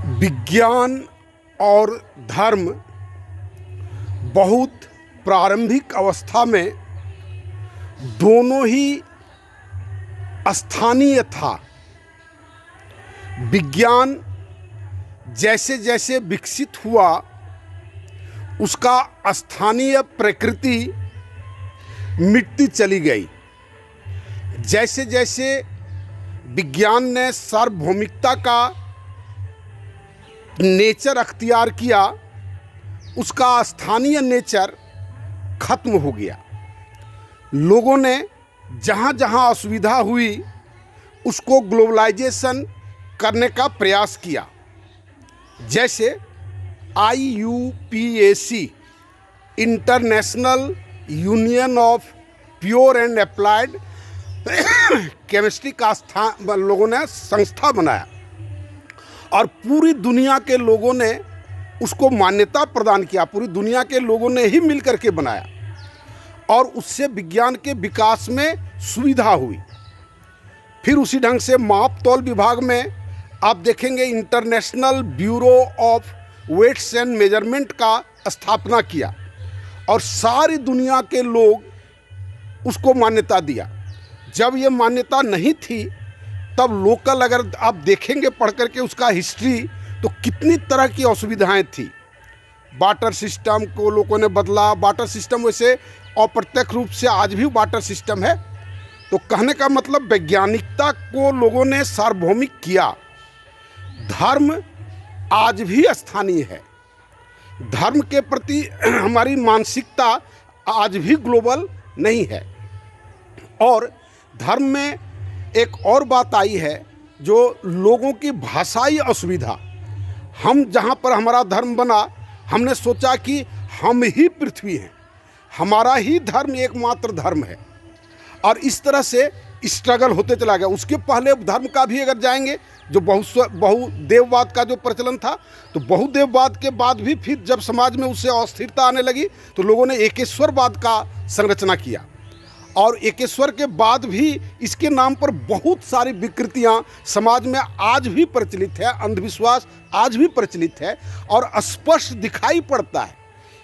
विज्ञान और धर्म बहुत प्रारंभिक अवस्था में दोनों ही स्थानीय था। विज्ञान जैसे जैसे विकसित हुआ उसका स्थानीय प्रकृति मिटती चली गई। जैसे जैसे विज्ञान ने सार्वभौमिकता का नेचर अख्तियार किया उसका स्थानीय नेचर खत्म हो गया। लोगों ने जहाँ जहाँ असुविधा हुई उसको ग्लोबलाइजेशन करने का प्रयास किया। जैसे IUPAC international union of pure and applied chemistry का लोगों ने संस्था बनाया और पूरी दुनिया के लोगों ने उसको मान्यता प्रदान किया। पूरी दुनिया के लोगों ने ही मिलकर के बनाया और उससे विज्ञान के विकास में सुविधा हुई। फिर उसी ढंग से माप तौल विभाग में आप देखेंगे International Bureau of Weights and Measurement का स्थापना किया और सारी दुनिया के लोग उसको मान्यता दिया। जब ये मान्यता नहीं थी तब लोकल अगर आप देखेंगे पढ़ करके उसका हिस्ट्री तो कितनी तरह की असुविधाएं थी। वाटर सिस्टम को लोगों ने बदला। वाटर सिस्टम वैसे अप्रत्यक्ष रूप से आज भी वाटर सिस्टम है। तो कहने का मतलब वैज्ञानिकता को लोगों ने सार्वभौमिक किया। धर्म आज भी स्थानीय है। धर्म के प्रति हमारी मानसिकता आज भी ग्लोबल नहीं है। और धर्म में एक और बात आई है जो लोगों की भाषाई असुविधा। हम जहाँ पर हमारा धर्म बना हमने सोचा कि हम ही पृथ्वी हैं, हमारा ही धर्म एकमात्र धर्म है और इस तरह से स्ट्रगल होते चला गया। उसके पहले धर्म का भी अगर जाएंगे जो बहुदेववाद का जो प्रचलन था तो बहुदेववाद के बाद भी फिर जब समाज में उससे अस्थिरता आने लगी तो लोगों ने एकेश्वरवाद का संरचना किया और एकेश्वर के बाद भी इसके नाम पर बहुत सारी विकृतियां समाज में आज भी प्रचलित है। अंधविश्वास आज भी प्रचलित है और स्पष्ट दिखाई पड़ता है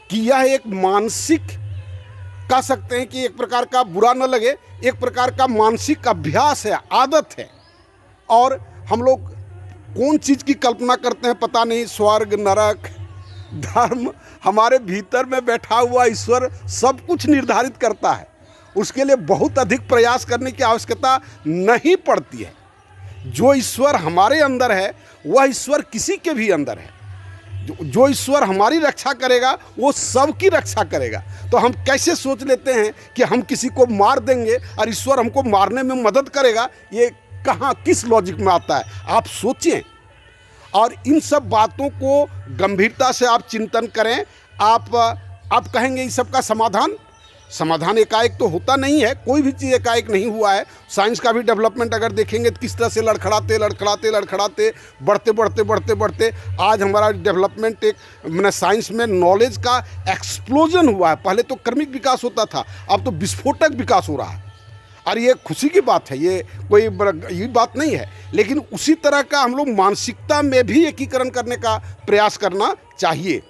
कि यह एक मानसिक, कह सकते हैं कि एक प्रकार का, बुरा न लगे, एक प्रकार का मानसिक अभ्यास है, आदत है। और हम लोग कौन चीज़ की कल्पना करते हैं पता नहीं, स्वर्ग नरक। धर्म हमारे भीतर में बैठा हुआ ईश्वर सब कुछ निर्धारित करता है। उसके लिए बहुत अधिक प्रयास करने की आवश्यकता नहीं पड़ती है। जो ईश्वर हमारे अंदर है वह ईश्वर किसी के भी अंदर है। जो ईश्वर हमारी रक्षा करेगा वो सबकी रक्षा करेगा। तो हम कैसे सोच लेते हैं कि हम किसी को मार देंगे और ईश्वर हमको मारने में मदद करेगा? ये कहाँ, किस लॉजिक में आता है? आप सोचें और इन सब बातों को गंभीरता से आप चिंतन करें। आप कहेंगे इस सब का समाधान एकाएक तो होता नहीं है। कोई भी चीज़ एकाएक नहीं हुआ है। साइंस का भी डेवलपमेंट अगर देखेंगे तो किस तरह से लड़खड़ाते बढ़ते आज हमारा डेवलपमेंट एक मैंने साइंस में नॉलेज का एक्सप्लोजन हुआ है। पहले तो क्रमिक विकास होता था, अब तो विस्फोटक विकास हो रहा है और ये खुशी की बात है, ये कोई ये बात नहीं है। लेकिन उसी तरह का हम लोग मानसिकता में भी एकीकरण करने का प्रयास करना चाहिए।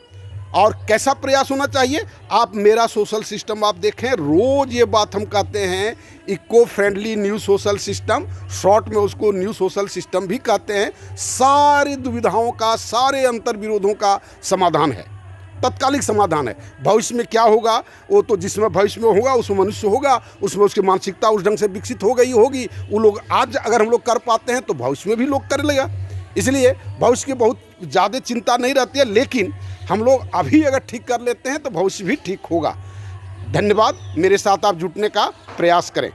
और कैसा प्रयास होना चाहिए? आप मेरा सोशल सिस्टम आप देखें, रोज़ ये बात हम कहते हैं, eco friendly new social system, short में उसको न्यू सोशल सिस्टम भी कहते हैं। सारी दुविधाओं का, सारे अंतर विरोधों का समाधान है, तत्कालिक समाधान है। भविष्य में क्या होगा वो तो जिसमें भविष्य में होगा उसमें मनुष्य होगा, उसमें उसकी मानसिकता उस ढंग से विकसित हो गई होगी। वो लोग आज अगर हम लोग कर पाते हैं तो भविष्य में भी लोग कर लेगा। इसलिए भविष्य की बहुत ज़्यादा चिंता नहीं रहती है, लेकिन हम लोग अभी अगर ठीक कर लेते हैं तो भविष्य भी ठीक होगा। धन्यवाद। मेरे साथ आप जुटने का प्रयास करें।